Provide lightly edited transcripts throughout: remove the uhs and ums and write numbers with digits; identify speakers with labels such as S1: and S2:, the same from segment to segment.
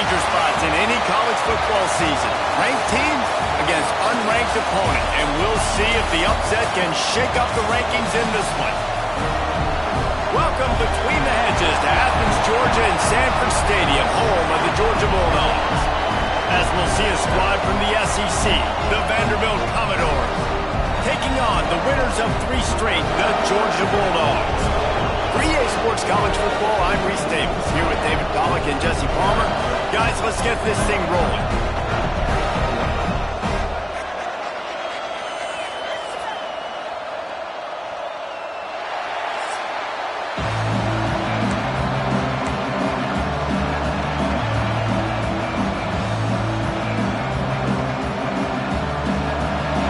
S1: danger spots in any college football season. Ranked team against unranked opponent. And we'll see if the upset can shake up the rankings in this one. Welcome between the hedges to Athens, Georgia and Sanford Stadium, home of the Georgia Bulldogs. As we'll see a squad from the SEC, the Vanderbilt Commodores, taking on the winners of 3 straight, the Georgia Bulldogs. For EA Sports College Football, I'm Reese Davis, here with David Pollack and Jesse Palmer. Guys, let's get this thing rolling.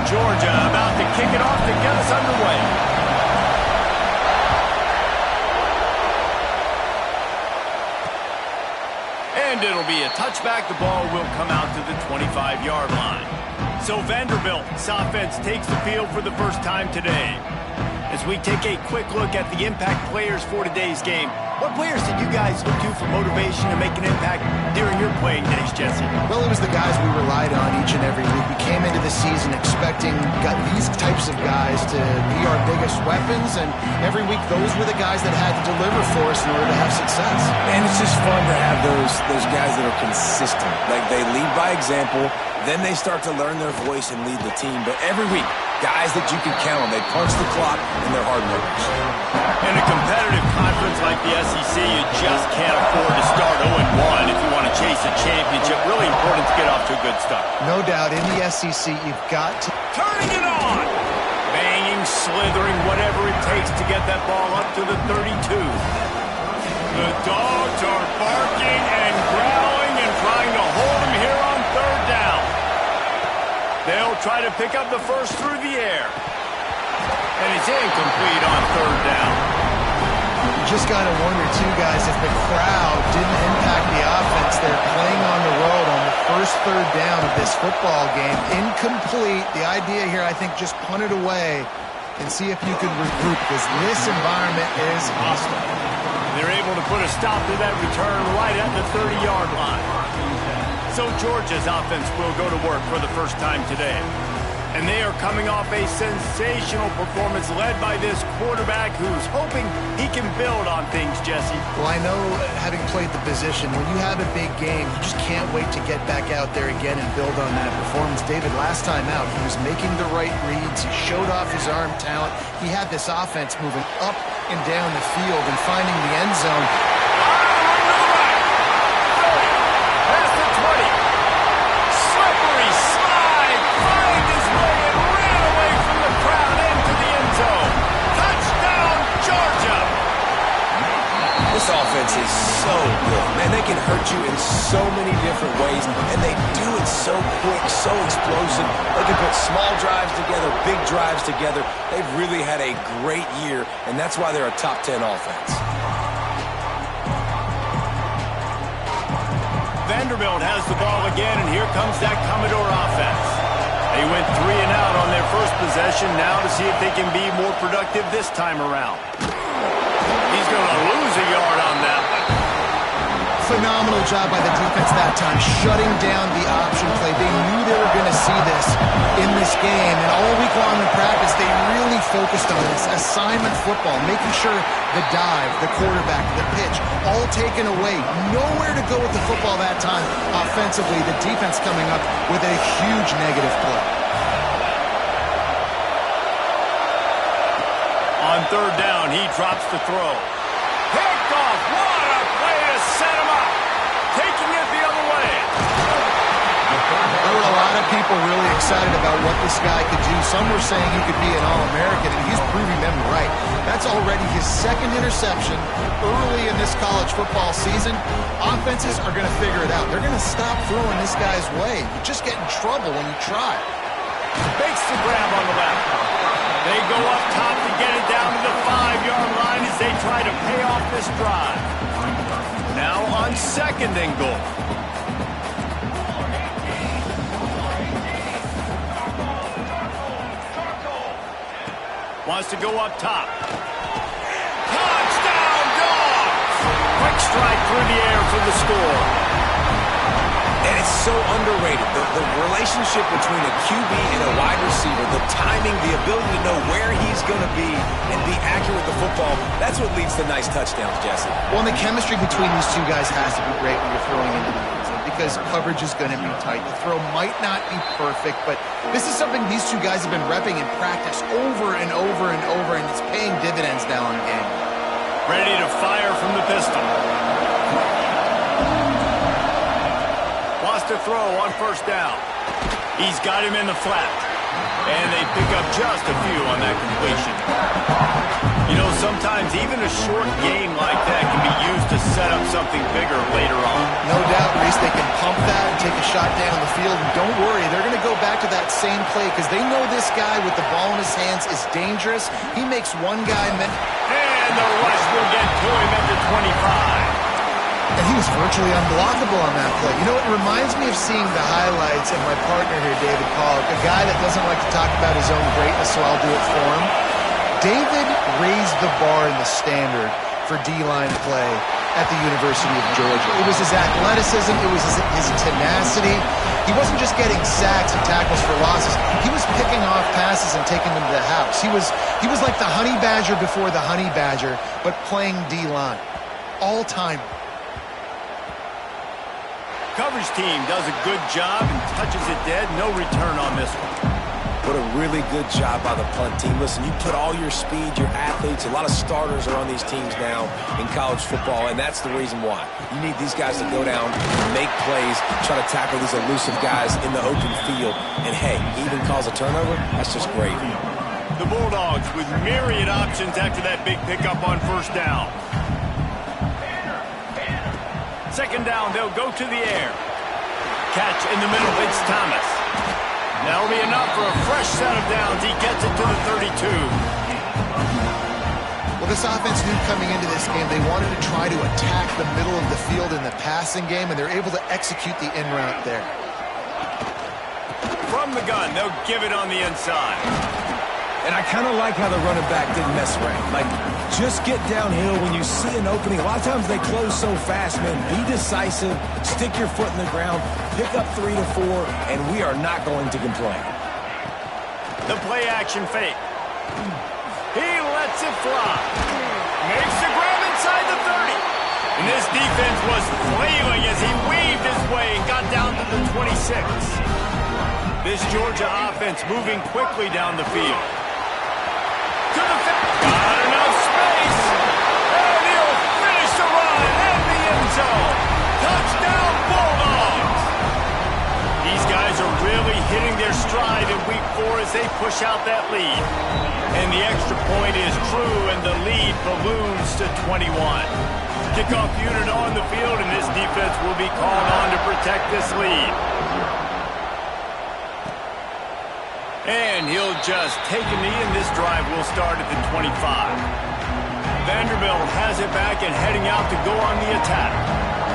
S1: Georgia about to kick it off to get us underway. And it'll be a touchback. The ball will come out to the 25-yard line. So Vanderbilt's offense takes the field for the first time today. As we take a quick look at the impact players for today's game, what players did you guys look to for motivation to make an impact during your playing days, Jesse?
S2: Well, it was the guys we relied on each and every week. We came into the season expecting these types of guys to be our biggest weapons, and every week those were the guys that had to deliver for us in order to have success.
S3: And it's just fun to have those guys that are consistent. Like, they lead by example, then they start to learn their voice and lead the team. But every week, guys that you can count on, they punch the clock and they're hard workers.
S1: In a competitive conference like the SEC, you just can't afford to start 0-1 if you want to chase a championship. Really important to get off to a good start.
S2: No doubt, in the SEC, you've got to...
S1: Turning it on! Banging, slithering, whatever it takes to get that ball up to the 32. The dogs are barking and growling and trying to hold him here on 3rd down. They'll try to pick up the first through the air. And it's incomplete on 3rd down.
S2: You just got to wonder, too, guys, if the crowd didn't impact the offense. They're playing on the road on the first 3rd down of this football game. Incomplete. The idea here, I think, just punt it away and see if you can regroup, because this environment is hostile.
S1: They're able to put a stop to that return right at the 30-yard line. So Georgia's offense will go to work for the first time today. And they are coming off a sensational performance led by this quarterback who's hoping he can build on things, Jesse.
S2: Well, I know, having played the position, when you have a big game, you just can't wait to get back out there again and build on that performance. David, last time out, he was making the right reads. He showed off his arm talent. He had this offense moving up and down the field and finding the end zone.
S3: This offense is so good. Man, they can hurt you in so many different ways, and they do it so quick, so explosive. They can put small drives together, big drives together. They've really had a great year, and that's why they're a top 10 offense.
S1: Vanderbilt has the ball again, and here comes that Commodore offense. They went 3 and out on their first possession, now to see if they can be more productive this time around. He's going to lose a yard on that one.
S2: Phenomenal job by the defense that time, shutting down the option play. They knew they were going to see this in this game, and all week long in practice, they really focused on this assignment football, making sure the dive, the quarterback, the pitch, all taken away. Nowhere to go with the football that time offensively. The defense coming up with a huge negative play.
S1: On 3rd down, he drops the throw. Picked off. What a play to set him up. Taking it the other way.
S2: There were a lot of people really excited about what this guy could do. Some were saying he could be an All-American, and he's proving them right. That's already his 2nd interception early in this college football season. Offenses are going to figure it out. They're going to stop throwing this guy's way. You just get in trouble when you try.
S1: Fakes the grab on the left. They go up top to get it down to the 5-yard line as they try to pay off this drive. Now on 2nd and goal. Wants to go up top. Touchdown, Dogs! Quick strike through the air for the score.
S3: And it's so underrated. The relationship between a QB and a wide receiver, the timing, the ability to know where he's going to be and be accurate with the football, that's what leads to nice touchdowns, Jesse.
S2: Well, and the chemistry between these two guys has to be great when you're throwing into the end zone because coverage is going to be tight. The throw might not be perfect, but this is something these two guys have been repping in practice over and over and over, and it's paying dividends now in game.
S1: Ready to fire from the pistol. To throw on first down. He's got him in the flat. And they pick up just a few on that completion. You know, sometimes even a short game like that can be used to set up something bigger later on.
S2: No doubt, Reese, they can pump that and take a shot down the field. And don't worry, they're going to go back to that same play because they know this guy with the ball in his hands is dangerous. He makes one guy miss.
S1: And the rush will get to him at the 25.
S2: And he was virtually unblockable on that play. You know, it reminds me of seeing the highlights of my partner here, David Pollock, a guy that doesn't like to talk about his own greatness, so I'll do it for him. David raised the bar in the standard for D-line play at the University of Georgia. It was his athleticism. It was his tenacity. He wasn't just getting sacks and tackles for losses. He was picking off passes and taking them to the house. He was like the honey badger before the honey badger, but playing D-line. All-time.
S1: Coverage team does a good job and touches it dead. No return on this one.
S3: What a really good job by the punt team. Listen, you put all your speed, your athletes, a lot of starters are on these teams now in college football, and that's the reason why. You need these guys to go down, make plays, try to tackle these elusive guys in the open field, and hey, even cause a turnover, that's just great.
S1: The Bulldogs with myriad options after that big pickup on first down. Second down, they'll go to the air. Catch in the middle, it's Thomas. That'll be enough for a fresh set of downs. He gets it to the 32.
S2: Well, this offense knew coming into this game they wanted to try to attack the middle of the field in the passing game, and they're able to execute the in route there.
S1: From the gun, they'll give it on the inside.
S3: And I kind of like how the running back didn't mess around. Like, just get downhill when you see an opening. A lot of times they close so fast, man. Be decisive, stick your foot in the ground, pick up 3 to 4, and we are not going to complain.
S1: The play action fake. He lets it fly. Makes the grab inside the 30. And this defense was flailing as he weaved his way and got down to the 26. This Georgia offense moving quickly down the field. To the got enough space, and he'll finish the run at the end zone. Touchdown, Bulldogs! These guys are really hitting their stride in week 4 as they push out that lead. And the extra point is true, and the lead balloons to 21. Kickoff unit on the field, and this defense will be called on to protect this lead. And he'll just take a knee, and this drive will start at the 25. Vanderbilt has it back and heading out to go on the attack.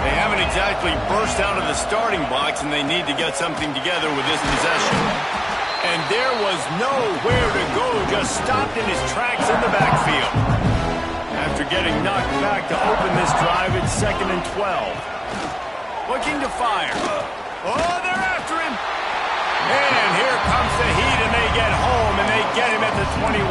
S1: They haven't exactly burst out of the starting box, and they need to get something together with this possession. And there was nowhere to go, just stopped in his tracks in the backfield. After getting knocked back to open this drive, it's 2nd and 12. Looking to fire. Oh, they're after him. And here comes the heat, and they get home, and they get him at the 21.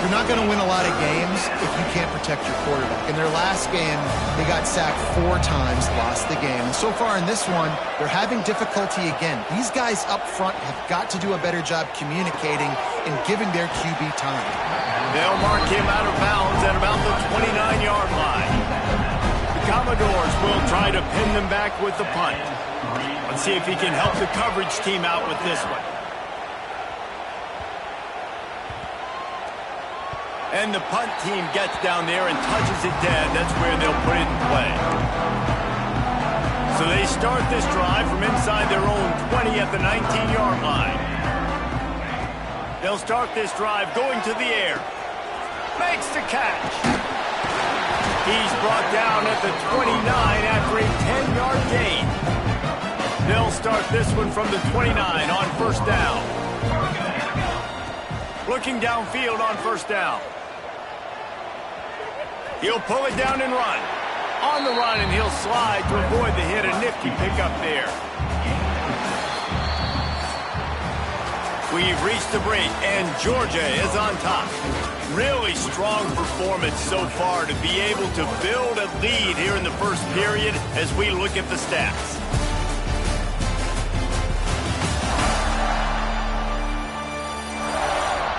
S2: You're not going to win a lot of games if you can't protect your quarterback. In their last game, they got sacked 4 times, lost the game. And so far in this one, they're having difficulty again. These guys up front have got to do a better job communicating and giving their QB time.
S1: They'll mark him out of bounds at about the 29-yard line. The Commodores will try to pin them back with the punt. Let's see if he can help the coverage team out with this one. And the punt team gets down there and touches it dead. That's where they'll put it in play. So they start this drive from inside their own 20 at the 19-yard line. They'll start this drive going to the air. Makes the catch. He's brought down at the 29 after a 10-yard gain. They'll start this one from the 29 on first down. Looking downfield on first down. He'll pull it down and run. On the run, and he'll slide to avoid the hit. A nifty pickup there. We've reached the break, and Georgia is on top. Really strong performance so far to be able to build a lead here in the first period as we look at the stats.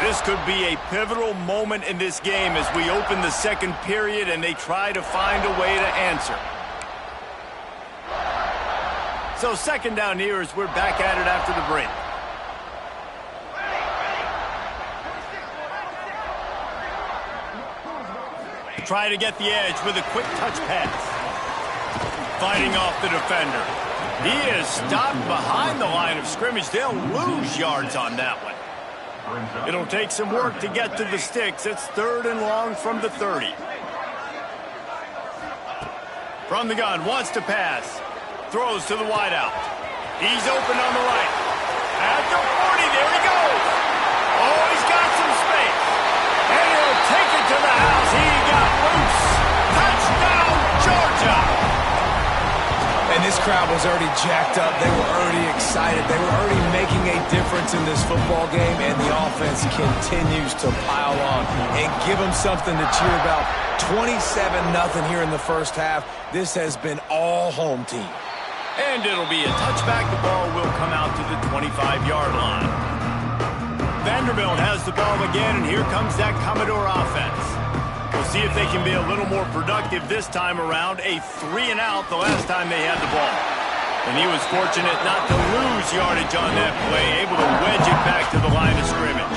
S1: This could be a pivotal moment in this game as we open the second period and they try to find a way to answer. So second down here as we're back at it after the break. Try to get the edge with a quick touch pass. Fighting off the defender. He is stopped behind the line of scrimmage. They'll lose yards on that one. It'll take some work to get to the sticks. It's 3rd and long from the 30. From the gun, wants to pass. Throws to the wideout. He's open on the right. At the 40, there he goes. Oh, he's got some space. And he'll take it to the house. He got loose. Touchdown, Georgia.
S3: And this crowd was already jacked up. They were already excited. They were already making a difference in this football game, and the offense continues to pile on and give them something to cheer about. 27-0 here in the first half. This has been all home team.
S1: And it'll be a touchback. The ball will come out to the 25-yard line. Vanderbilt has the ball again, and here comes that Commodore offense. We'll see if they can be a little more productive this time around. A 3-and-out the last time they had the ball. And he was fortunate not to lose yardage on that play, able to wedge it back to the line of scrimmage.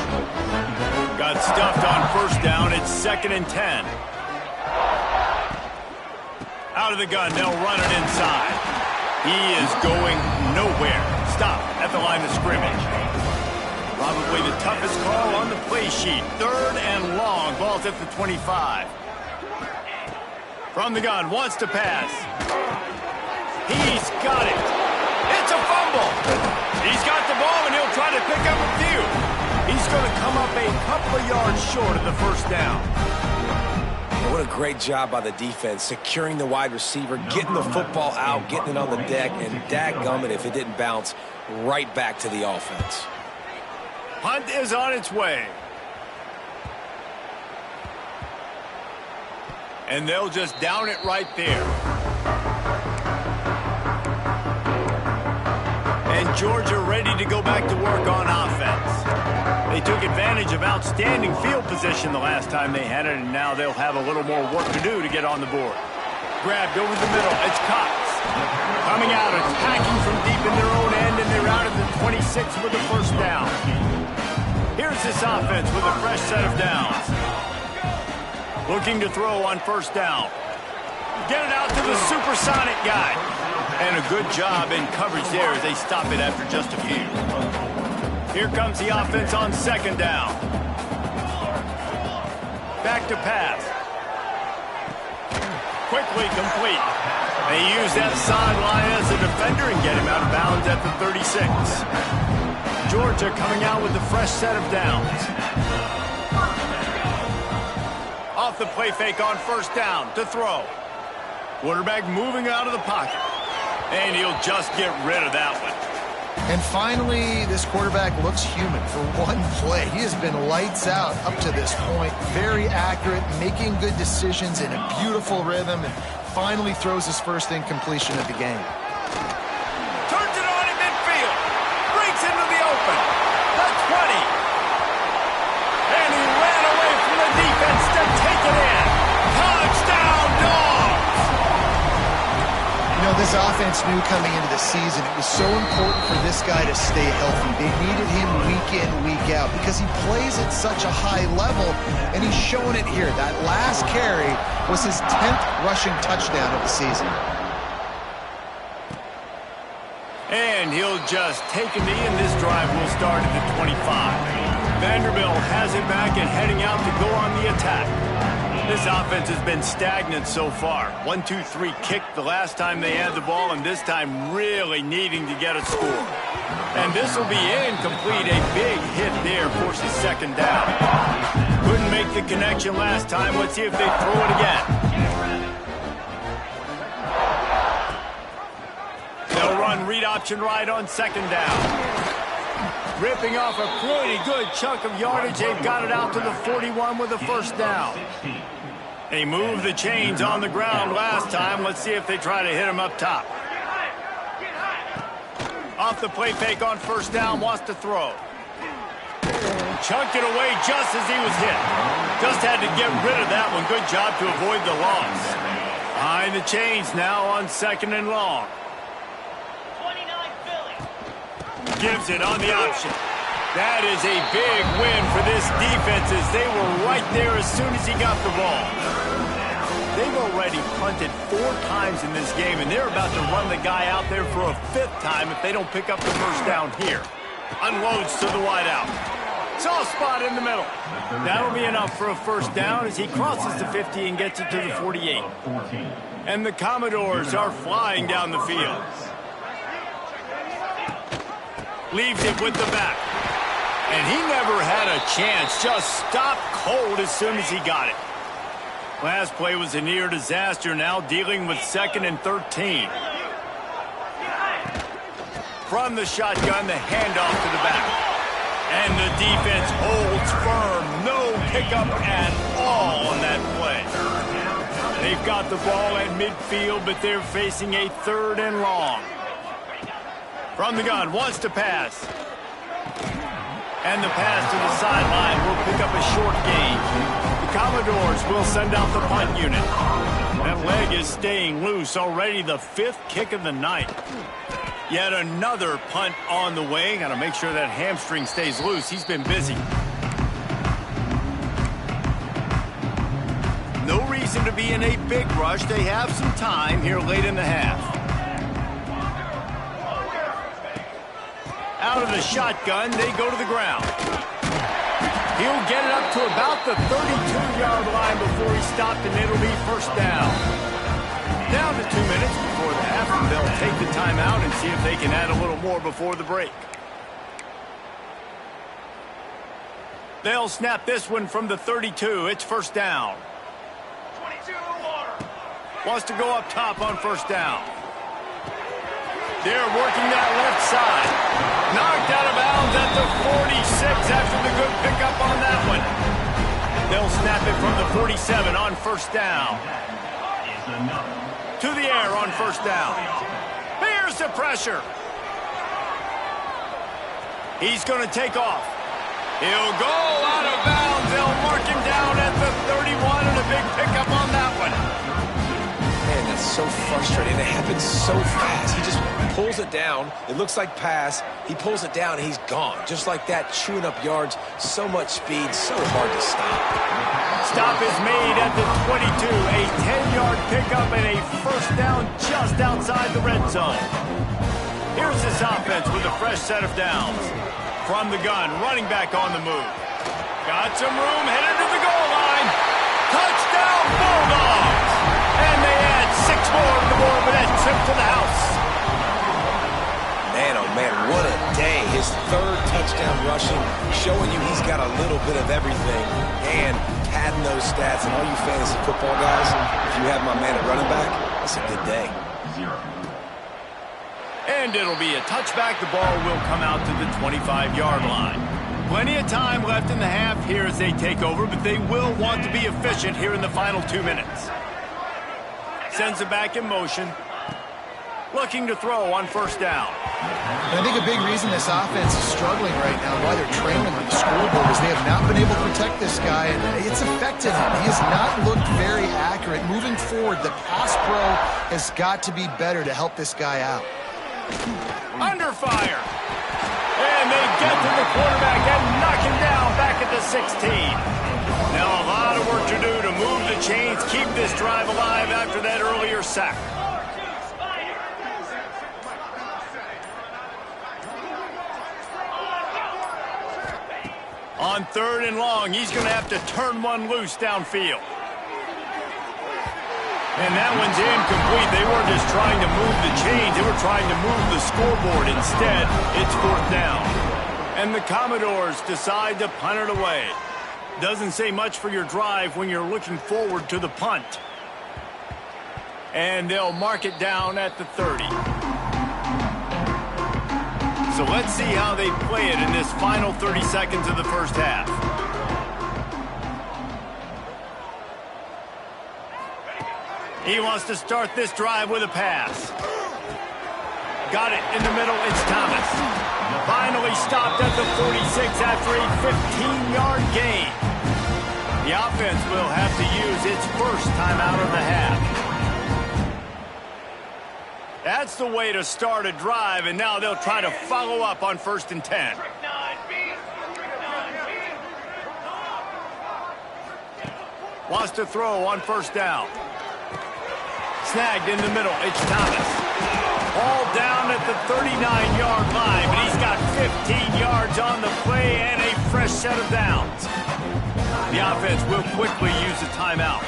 S1: Got stuffed on first down. It's 2nd and 10. Out of the gun, they'll run it inside. He is going nowhere. Stop at the line of scrimmage. Probably the toughest call on the play sheet. 3rd and long. Ball's at the 25. From the gun, wants to pass. He's got it. It's a fumble. He's got the ball, and he'll try to pick up a few. He's going to come up a couple of yards short of the first down.
S3: What a great job by the defense, securing the wide receiver, getting the football out, getting it on the deck, and dadgummit if it didn't bounce right back to the offense.
S1: Punt is on its way. And they'll just down it right there. And Georgia ready to go back to work on offense. They took advantage of outstanding field position the last time they had it, and now they'll have a little more work to do to get on the board. Grabbed over the middle. It's Cox. Coming out, attacking from deep in their own end, and they're out at the 26 with the first down. Here's this offense with a fresh set of downs. Looking to throw on first down. Get it out to the supersonic guy. And a good job in coverage there as they stop it after just a few. Here comes the offense on 2nd down. Back to pass. Quickly complete. They use that sideline as a defender and get him out of bounds at the 36. Georgia coming out with a fresh set of downs. Off the play fake on first down to throw. Quarterback moving out of the pocket. And he'll just get rid of that one.
S2: And finally, this quarterback looks human for one play. He has been lights out up to this point. Very accurate, making good decisions in a beautiful rhythm, and finally throws his first incompletion of the game.
S1: Turns it on in midfield. Breaks into the open. The 20. And he ran away from the defense to take it in. Touchdown, Dogs!
S2: You know, this offense knew coming into the season it was so important for this guy to stay healthy. They needed him week in, week out because he plays at such a high level, and he's showing it here. That last carry was his 10th rushing touchdown of the season.
S1: And he'll just take a knee, and this drive will start at the 25. Vanderbilt has it back and heading out to go on the attack. This offense has been stagnant so far. 1-2-3 kick the last time they had the ball, and this time really needing to get a score. And this will be incomplete. A big hit there forces 2nd down. Couldn't make the connection last time. Let's see if they throw it again. read option right on second down. Ripping off a pretty good chunk of yardage. They've got it out to the 41 with a first down. They moved the chains on the ground last time. Let's see if they try to hit him up top. Off the play fake on first down, wants to throw. Chunked it away just as he was hit. Just had to get rid of that one. Good job to avoid the loss. Behind the chains now on second and long. Gives it on the option. That is a big win for this defense as they were right there as soon as he got the ball. They've already punted 4 times in this game, and they're about to run the guy out there for a 5th time if they don't pick up the first down here. Unloads to the wideout. Soft spot in the middle. That'll be enough for a first down as he crosses the 50 and gets it to the 48. And the Commodores are flying down the field. Leaves it with the back. And he never had a chance. Just stopped cold as soon as he got it. Last play was a near disaster. Now dealing with 2nd and 13. From the shotgun, the handoff to the back. And the defense holds firm. No pickup at all on that play. They've got the ball at midfield, but they're facing a 3rd and long. From the gun, wants to pass. And the pass to the sideline will pick up a short gain. The Commodores will send out the punt unit. That leg is staying loose. Already the 5th kick of the night. Yet another punt on the way. Got to make sure that hamstring stays loose. He's been busy. No reason to be in a big rush. They have some time here late in the half. Out of the shotgun, they go to the ground. He'll get it up to about the 32-yard line before he's stopped, and it'll be first down. Down to 2 minutes before the half, and they'll take the timeout and see if they can add a little more before the break. They'll snap this one from the 32. It's first down. Wants to go up top on first down. They're working that left side. Knocked out of bounds at the 46 after the good pickup on that one. They'll snap it from the 47 on first down. To the air on first down. Here's the pressure. He's going to take off. He'll go out of bounds. They'll mark him down at the 31 and a big pickup on that one.
S3: Man, that's so frustrating. It happens so fast. He just pulls it down. It looks like pass. He pulls it down, and he's gone. Just like that, chewing up yards. So much speed, so hard to stop.
S1: Stop is made at the 22. A 10-yard pickup and a first down just outside the red zone. Here's this offense with a fresh set of downs. From the gun, running back on the move. Got some room, headed to the goal line. Touchdown, Bulldogs! And they add 6 more to the board with that trip to the house.
S3: Man, oh man, what a day. His 3rd touchdown rushing, showing you he's got a little bit of everything. And padding those stats. And all you fantasy football guys, if you have my man at running back, that's a good day.
S1: And it'll be a touchback. The ball will come out to the 25-yard line. Plenty of time left in the half here as they take over, but they will want to be efficient here in the final 2 minutes. Sends it back in motion. Looking to throw on first down.
S2: And I think a big reason this offense is struggling right now, why they're trailing on the scoreboard, is they have not been able to protect this guy, and it's affected him. He has not looked very accurate. Moving forward, the pass pro has got to be better to help this guy out.
S1: Under fire. And they get to the quarterback and knock him down back at the 16. Now a lot of work to do to move the chains, keep this drive alive after that earlier sack. On 3rd and long, he's going to have to turn one loose downfield. And that one's incomplete. They weren't just trying to move the chains. They were trying to move the scoreboard. Instead, it's 4th down. And the Commodores decide to punt it away. Doesn't say much for your drive when you're looking forward to the punt. And they'll mark it down at the 30. So let's see how they play it in this final 30 seconds of the first half. He wants to start this drive with a pass. Got it in the middle. It's Thomas. Finally stopped at the 46 after a 15-yard gain. The offense will have to use its first timeout of the half. That's the way to start a drive, and now they'll try to follow up on 1st and 10. Wants to throw on 1st down. Snagged in the middle. It's Thomas. Ball down at the 39-yard line, but he's got 15 yards on the play and a fresh set of downs. The offense will quickly use a timeout.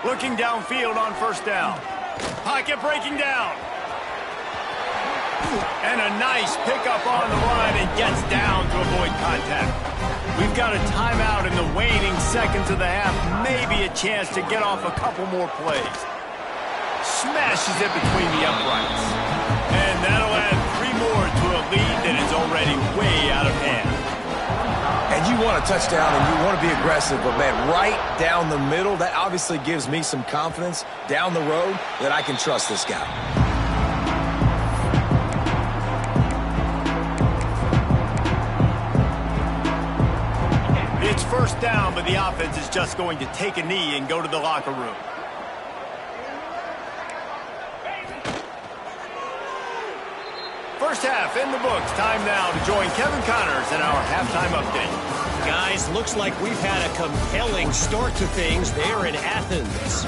S1: Looking downfield on 1st down. Pocket breaking down. And a nice pickup on the line and gets down to avoid contact. We've got a timeout in the waning seconds of the half. Maybe a chance to get off a couple more plays. Smashes it between the uprights. And that'll add 3 more to a lead that is already way out of hand.
S3: And you want a touchdown and you want to be aggressive, but man, right down the middle, that obviously gives me some confidence down the road that I can trust this guy.
S1: It's 1st down, but the offense is just going to take a knee and go to the locker room. First half in the books. Time now to join Kevin Connors in our halftime update.
S4: Guys, looks like we've had a compelling start to things there in Athens.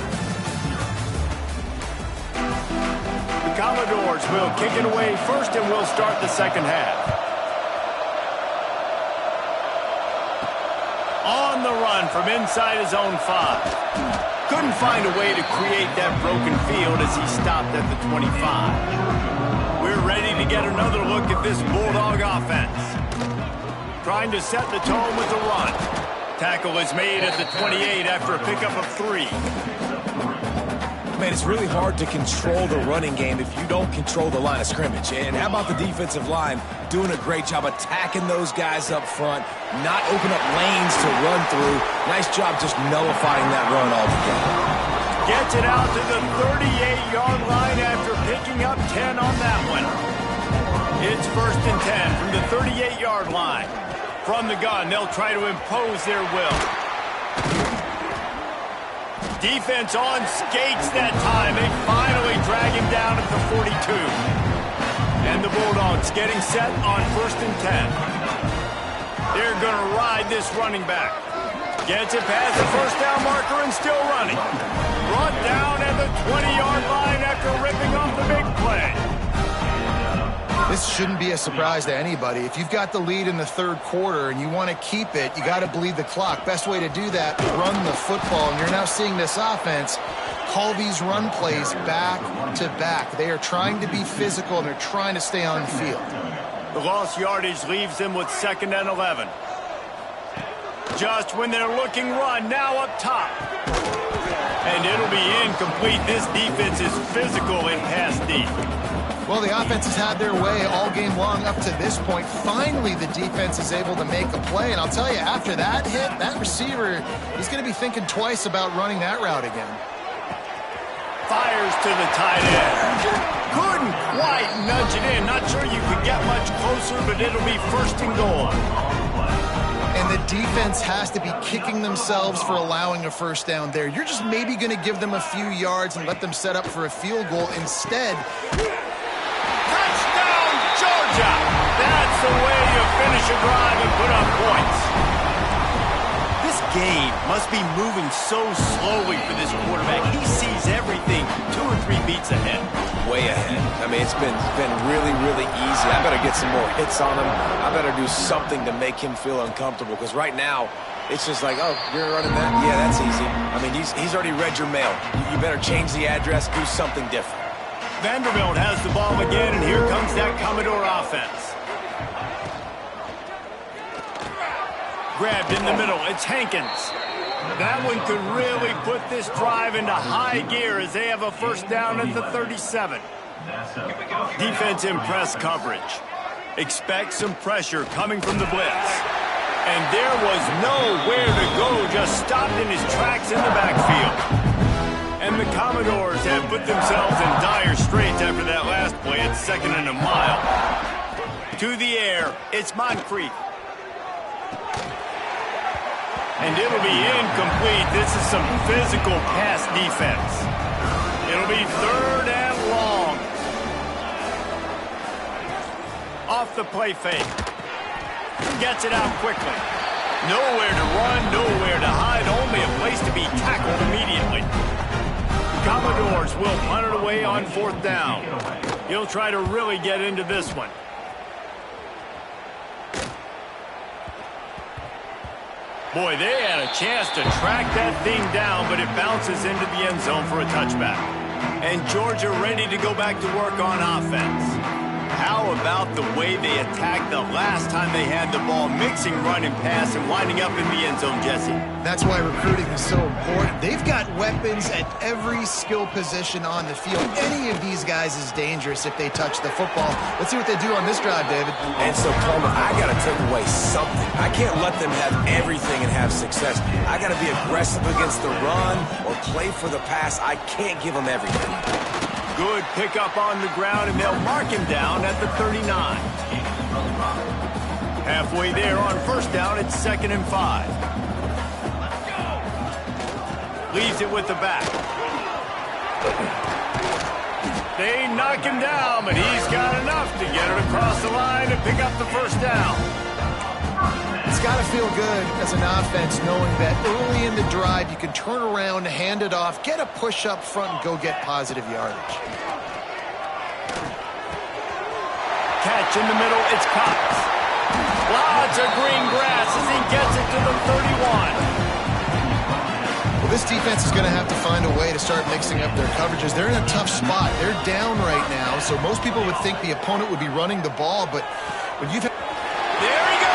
S1: The Commodores will kick it away first, and we'll start the second half. On the run from inside his own 5. Couldn't find a way to create that broken field as he stopped at the 25. We're ready to get another look at this Bulldog offense. Trying to set the tone with the run. Tackle is made at the 28 after a pickup of 3.
S3: Man, it's really hard to control the running game if you don't control the line of scrimmage. And how about the defensive line doing a great job attacking those guys up front, not open up lanes to run through. Nice job just nullifying that run altogether.
S1: Gets it out to the 38-yard line after picking up 10 on that one. It's 1st and 10 from the 38-yard line. From the gun, they'll try to impose their will. Defense on skates that time. They finally drag him down at the 42. And the Bulldogs getting set on 1st and 10. They're going to ride this running back. Gets it past the 1st down marker and still running. Brought down at the 20-yard line after ripping off the big play.
S2: This shouldn't be a surprise to anybody. If you've got the lead in the 3rd quarter and you want to keep it, you got to bleed the clock. Best way to do that, run the football. And you're now seeing this offense call these run plays back to back. They are trying to be physical and they're trying to stay on the field.
S1: The lost yardage leaves them with 2nd and 11. Just when they're looking run, now up top. And it'll be incomplete. This defense is physical in pass deep.
S2: Well, the offense has had their way all game long up to this point. Finally, the defense is able to make a play. And I'll tell you, after that hit, that receiver, he's going to be thinking twice about running that route again.
S1: Fires to the tight end. Couldn't quite nudge it in. Not sure you could get much closer, but it'll be 1st and goal.
S2: And the defense has to be kicking themselves for allowing a 1st down there. You're just maybe going to give them a few yards and let them set up for a field goal. Instead,
S1: that's the way you finish a drive and put up points. This game must be moving so slowly for this quarterback. He sees everything 2 or 3 beats ahead.
S3: Way ahead. I mean, it's been really, really easy. I better get some more hits on him. I better do something to make him feel uncomfortable because right now, it's just like, oh, you're running that? Yeah, that's easy. I mean, he's already read your mail. You better change the address, do something different.
S1: Vanderbilt has the ball again, and here comes that Commodore offense. Grabbed in the middle. It's Hankins. That one could really put this drive into high gear as they have a 1st down at the 37. Defense in press coverage. Expect some pressure coming from the blitz. And there was nowhere to go, just stopped in his tracks in the backfield. And the Commodores have put themselves in dire straits after that last play at 2nd and a mile. To the air, it's Moncrief. And it'll be incomplete. This is some physical pass defense. It'll be 3rd and long. Off the play fake. Gets it out quickly. Nowhere to run, nowhere to hide, only a place to be tackled immediately. Commodores will punt it away on 4th down. He'll try to really get into this one. Boy, they had a chance to track that thing down, but it bounces into the end zone for a touchback. And Georgia ready to go back to work on offense. How about the way they attacked the last time they had the ball, mixing run and pass and winding up in the end zone, Jesse?
S2: That's why recruiting is so important. They've got weapons at every skill position on the field. Any of these guys is dangerous if they touch the football. Let's see what they do on this drive, David.
S3: And so, Coleman, I got to take away something. I can't let them have everything and have success. I got to be aggressive against the run or play for the pass. I can't give them everything.
S1: Good pickup on the ground, and they'll mark him down at the 39. Halfway there on 1st down, it's 2nd and 5. Leaves it with the back. They knock him down, but he's got enough to get it across the line and pick up the 1st down.
S2: It's got to feel good as an offense knowing that early in the drive you can turn around, hand it off, get a push up front, and go get positive yardage.
S1: Catch in the middle, it's Cox. Lots of green grass as he gets it to the 31.
S2: Well, this defense is going to have to find a way to start mixing up their coverages. They're in a tough spot. They're down right now, so most people would think the opponent would be running the ball, but when you've...
S1: There he goes!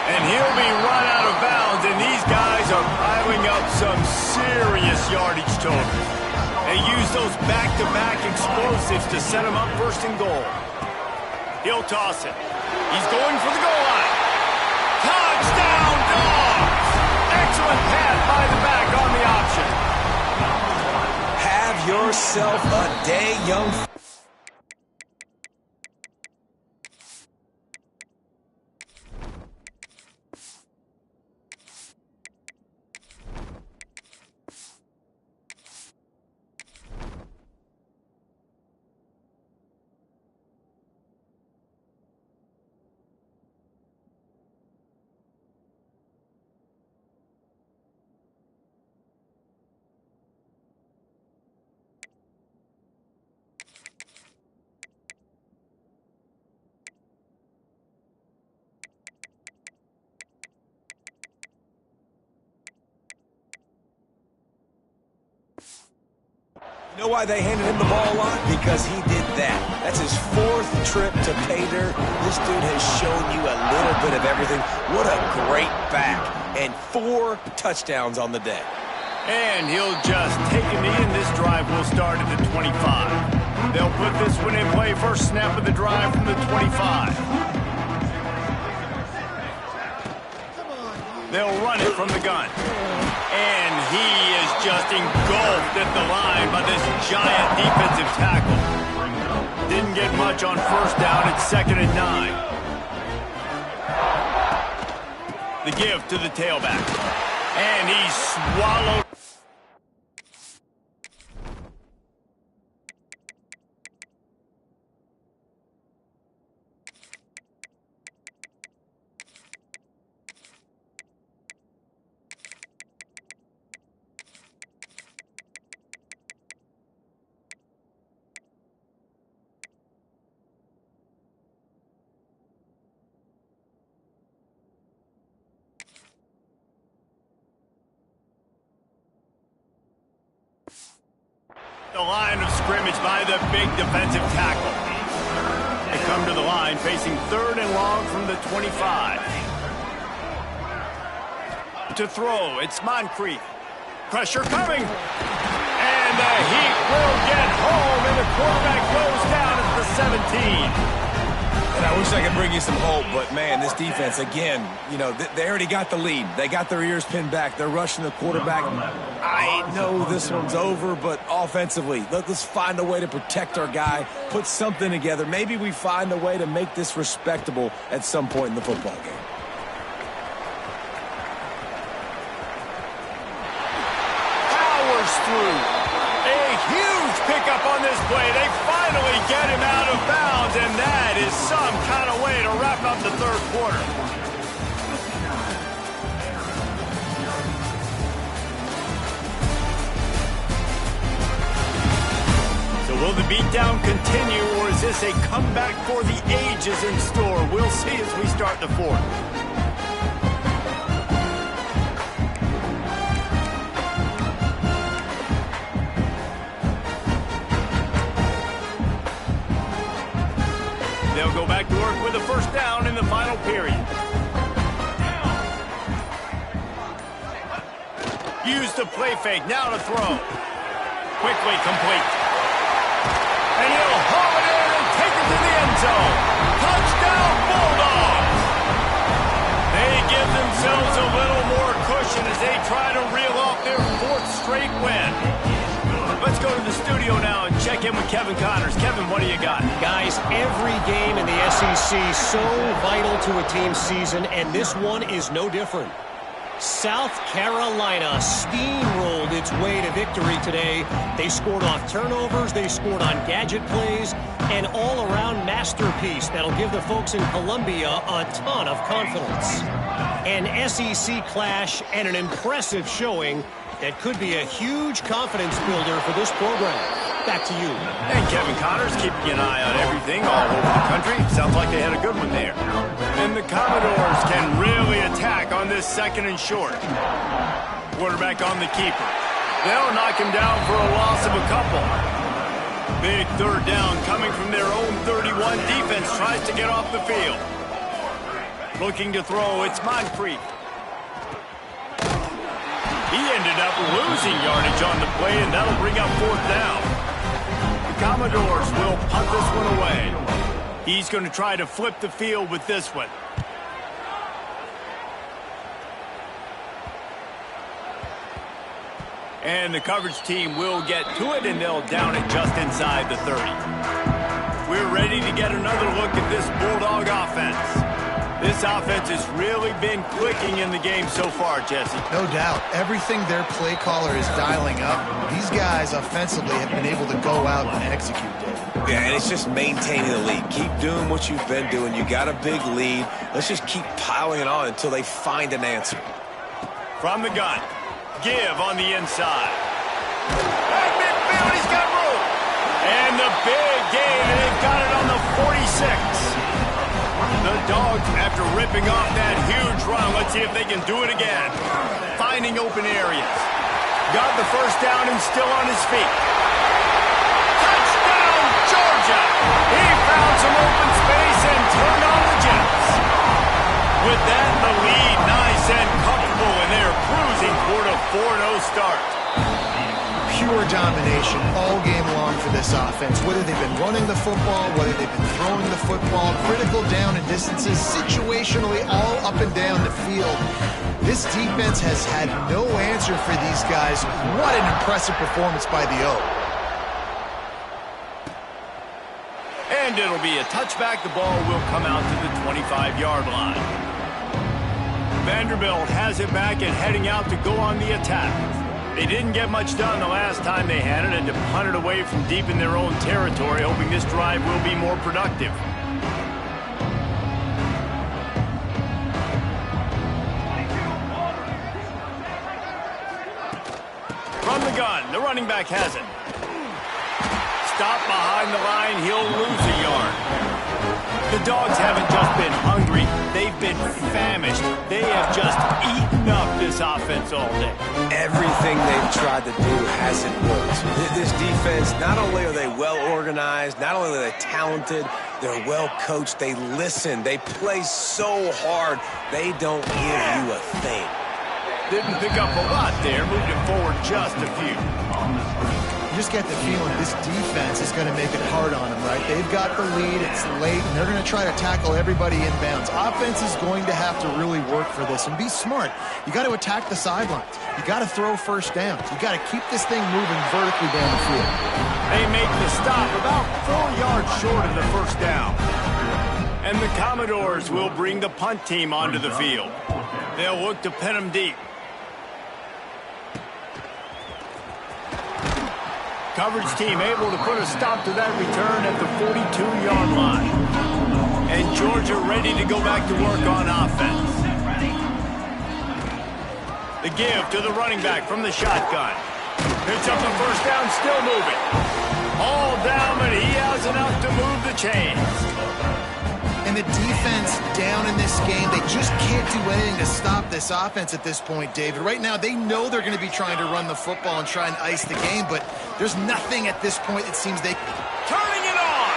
S1: And he'll be run out of bounds, and these guys are piling up some serious yardage totals. They use those back-to-back explosives to set him up 1st and goal. He'll toss it. He's going for the goal line. Touchdown, Dogs! Excellent pass by the back on the option.
S3: Have yourself a day, young... You know why they handed him the ball a lot? Because he did that. That's his 4th trip to pay dirt. This dude has shown you a little bit of everything. What a great back. And 4 touchdowns on the day.
S1: And he'll just take a knee, and this drive will start at the 25. They'll put this one in play, first snap of the drive from the 25. They'll run it from the gun. And he is just engulfed at the line by this giant defensive tackle. Didn't get much on 1st down. It's 2nd and 9. The give to the tailback. And he swallowed. The line of scrimmage by the big defensive tackle. They come to the line facing 3rd and long from the 25. To throw, it's Moncrief. Pressure coming. And And the Heat will get home, and the quarterback goes down at the 17.
S3: And I wish I could bring you some hope, but, man, this defense, again, you know, they already got the lead. They got their ears pinned back. They're rushing the quarterback. I know this one's over, but offensively, let's find a way to protect our guy, put something together. Maybe we find a way to make this respectable at some point in the football game.
S1: Powers through. A huge pickup on this play. They finally get him out of bounds, and that is some kind of way to wrap up the third quarter. So will the beatdown continue, or is this a comeback for the ages in store? We'll see as we start the fourth. They'll go back to work with a first down in the final period. Use the play fake, now to throw. Quickly complete. And he'll haul it in and take it to the end zone. Touchdown, Bulldogs! They give themselves a little more cushion as they try to reel off their fourth straight win. Let's go to the studio now and check in with Kevin Connors. Kevin, what do you got?
S4: Guys, every game in the SEC so vital to a team's season, and this one is no different. South Carolina steamrolled its way to victory today. They scored off turnovers, they scored on gadget plays, an all-around masterpiece that'll give the folks in Columbia a ton of confidence. An SEC clash and an impressive showing that could be a huge confidence builder for this program. Back to you.
S1: And Kevin Connors keeping an eye on everything all over the country. Sounds like they had a good one there. And the Commodores can really attack on this second and short. Quarterback on the keeper. They'll knock him down for a loss of a couple. Big third down coming from their own 31. Defense tries to get off the field. Looking to throw, it's Moncrief. He ended up losing yardage on the play, and that'll bring up fourth down. The Commodores will punt this one away. He's going to try to flip the field with this one. And the coverage team will get to it, and they'll down it just inside the 30. We're ready to get another look at this Bulldog offense. This offense has really been clicking in the game so far, Jesse.
S2: No doubt. Everything their play caller is dialing up, these guys offensively have been able to go out and execute it.
S3: Yeah, and it's just maintaining the lead. Keep doing what you've been doing. You got a big lead. Let's just keep piling it on until they find an answer.
S1: From the gun. Give on the inside. Right midfield, he's got room. And the big gain, and they've got it on the 46. The Dogs, after ripping off that huge run, let's see if they can do it again. Finding open areas. Got the first down and still on his feet. Touchdown, Georgia! He found some open space and turned on the Jets. With that, the lead nice and comfortable, and they're cruising toward a 4-0 start.
S2: Pure domination all game long for this offense. Whether they've been running the football, whether they've been throwing the football, critical down and distances, situationally all up and down the field. This defense has had no answer for these guys. What an impressive performance by the O.
S1: And it'll be a touchback. The ball will come out to the 25-yard line. Vanderbilt has it back and heading out to go on the attack. They didn't get much done the last time they had it, and to punt it away from deep in their own territory, hoping this drive will be more productive. From the gun, the running back has it. Stop behind the line, he'll lose a yard. The Dogs haven't just been hungry, they've been famished. They have just eaten up this offense all day.
S3: Everything they've tried to do hasn't worked. This defense, not only are they well organized, not only are they talented, they're well coached, they listen, they play so hard, they don't give you a thing.
S1: Didn't pick up a lot there, moved it forward just a few.
S2: just get the feeling this defense is going to make it hard on them, right? They've got the lead, it's late, and they're going to try to tackle everybody inbounds. Offense is going to have to really work for this and be smart. You got to attack the sidelines. You got to throw first downs. You got to keep this thing moving vertically down the field.
S1: They make the stop about 4 yards short of the first down. And the Commodores will bring the punt team onto the field. They'll look to pin them deep. Coverage team able to put a stop to that return at the 42-yard line. And Georgia ready to go back to work on offense. The give to the running back from the shotgun. Picks up the first down, still moving. All down, but he has enough to move the chains.
S2: And the defense down in this game, they just can't do anything to stop this offense at this point, David. Right now, they know they're going to be trying to run the football and try and ice the game, but there's nothing at this point it seems they...
S1: Turning it on!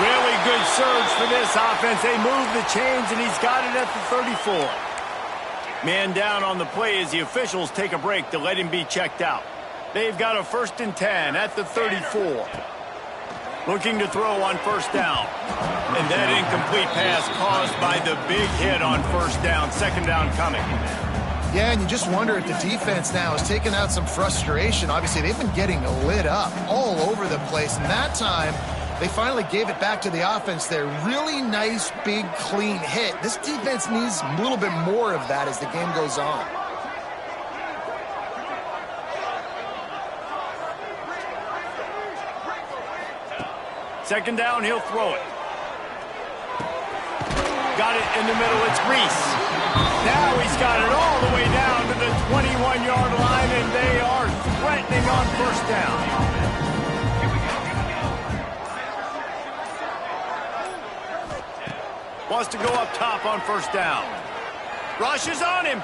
S1: Really good surge for this offense. They move the chains, and he's got it at the 34. Man down on the play as the officials take a break to let him be checked out. They've got a 1st and 10 at the 34. Looking to throw on first down. And that incomplete pass caused by the big hit on first down. Second down coming.
S2: Yeah, and you just wonder if the defense now is taking out some frustration. Obviously, they've been getting lit up all over the place. And that time, they finally gave it back to the offense there. Really nice, big, clean hit. This defense needs a little bit more of that as the game goes on.
S1: Second down, he'll throw it. Got it in the middle, it's Reese. Now he's got it all the way down to the 21-yard line, and they are threatening on first down. Wants to go up top on first down. Rush is on him.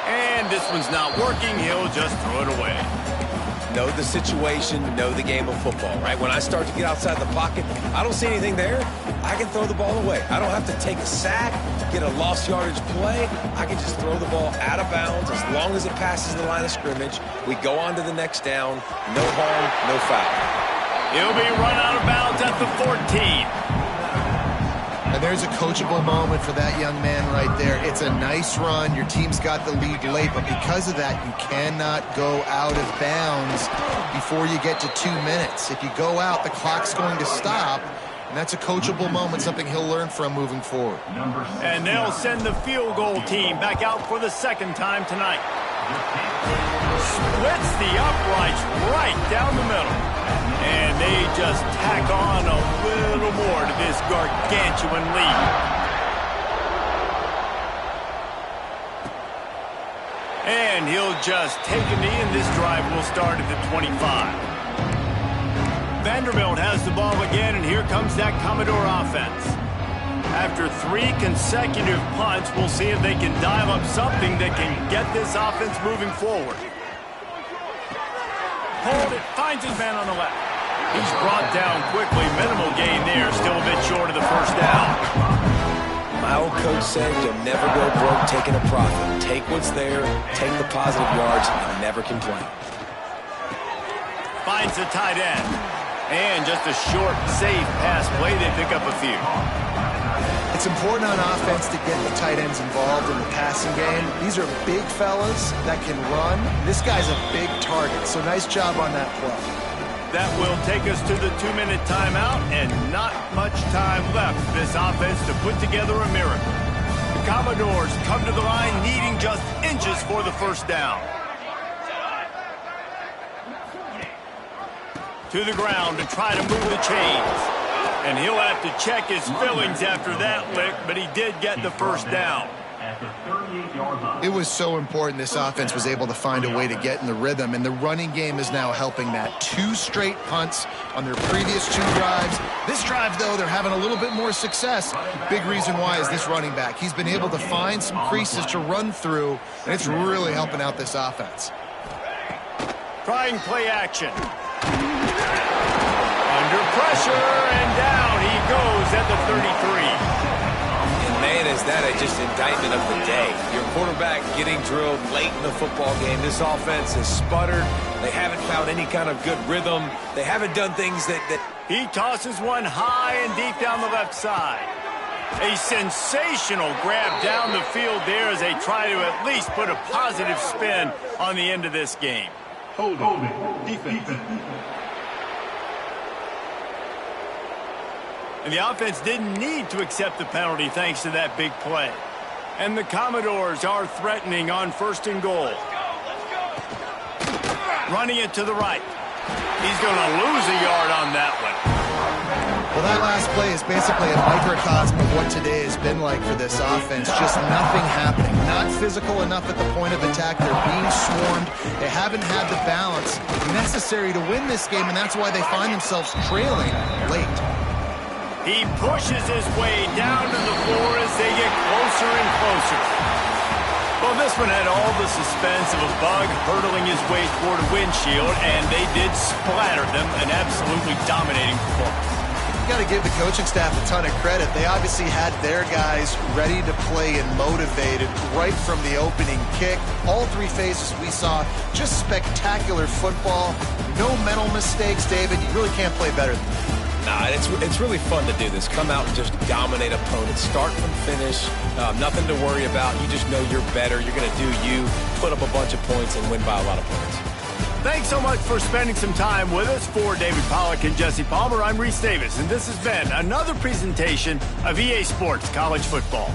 S1: And this one's not working, he'll just throw it away.
S3: Know the situation, know the game of football, right? When I start to get outside the pocket, I don't see anything there, I can throw the ball away. I don't have to take a sack, get a lost yardage play. I can just throw the ball out of bounds as long as it passes the line of scrimmage. We go on to the next down. No harm, no foul.
S1: He'll be run out of bounds at the 14.
S2: And there's a coachable moment for that young man right there. It's a nice run. Your team's got the lead late, but because of that, you cannot go out of bounds before you get to 2 minutes. If you go out, the clock's going to stop, and that's a coachable moment, something he'll learn from moving forward.
S1: And they'll send the field goal team back out for the second time tonight. Splits the uprights right down the middle. And they just tack on a little more to this gargantuan lead. And he'll just take a knee, and this drive will start at the 25. Vanderbilt has the ball again, and here comes that Commodore offense. After 3 consecutive punts, we'll see if they can dial up something that can get this offense moving forward. Hold it, finds his man on the left. He's brought down quickly. Minimal gain there. Still a bit short of the first down.
S3: My old coach said you'll never go broke taking a profit. Take what's there, take the positive yards, and never complain.
S1: Finds the tight end. And just a short, safe pass play. They pick up a few.
S2: It's important on offense to get the tight ends involved in the passing game. These are big fellas that can run. This guy's a big target, so nice job on that play.
S1: That will take us to the 2-minute timeout, and not much time left for this offense to put together a miracle. The Commodores come to the line needing just inches for the first down. To the ground to try to move the chains. And he'll have to check his fillings after that lick, but he did get the first down.
S2: It was so important this offense was able to find a way to get in the rhythm, and the running game is now helping that. 2 straight punts on their previous 2 drives. This drive, though, they're having a little bit more success. Big reason why is this running back. He's been able to find some creases to run through, and it's really helping out this offense.
S1: Trying play action. Under pressure, and down he goes at the 33.
S3: And man, is that just indictment of the day? Your quarterback getting drilled late in the football game. This offense has sputtered. They haven't found any kind of good rhythm. They haven't done things that...
S1: He tosses one high and deep down the left side. A sensational grab down the field there as they try to at least put a positive spin on the end of this game.
S5: Hold it. Defense.
S1: And the offense didn't need to accept the penalty thanks to that big play. And the Commodores are threatening on 1st and goal. Running it to the right. He's going to lose a yard on that one.
S2: Well, that last play is basically a microcosm of what today has been like for this offense. Just nothing happening. Not physical enough at the point of attack. They're being swarmed. They haven't had the balance necessary to win this game, and that's why they find themselves trailing late.
S1: He pushes his way down to the floor as they get closer and closer. Well, this one had all the suspense of a bug hurtling his way toward a windshield, and they did splatter them, an absolutely dominating performance.
S2: You got to give the coaching staff a ton of credit. They obviously had their guys ready to play and motivated right from the opening kick. All 3 phases we saw, just spectacular football. No mental mistakes, David. You really can't play better than that.
S3: Nah, it's really fun to do this. Come out and just dominate opponents. Start from finish. Nothing to worry about. You just know you're better. You're going to do you, put up a bunch of points, and win by a lot of points.
S1: Thanks so much for spending some time with us. For David Pollack and Jesse Palmer, I'm Reese Davis, and this has been another presentation of EA Sports College Football.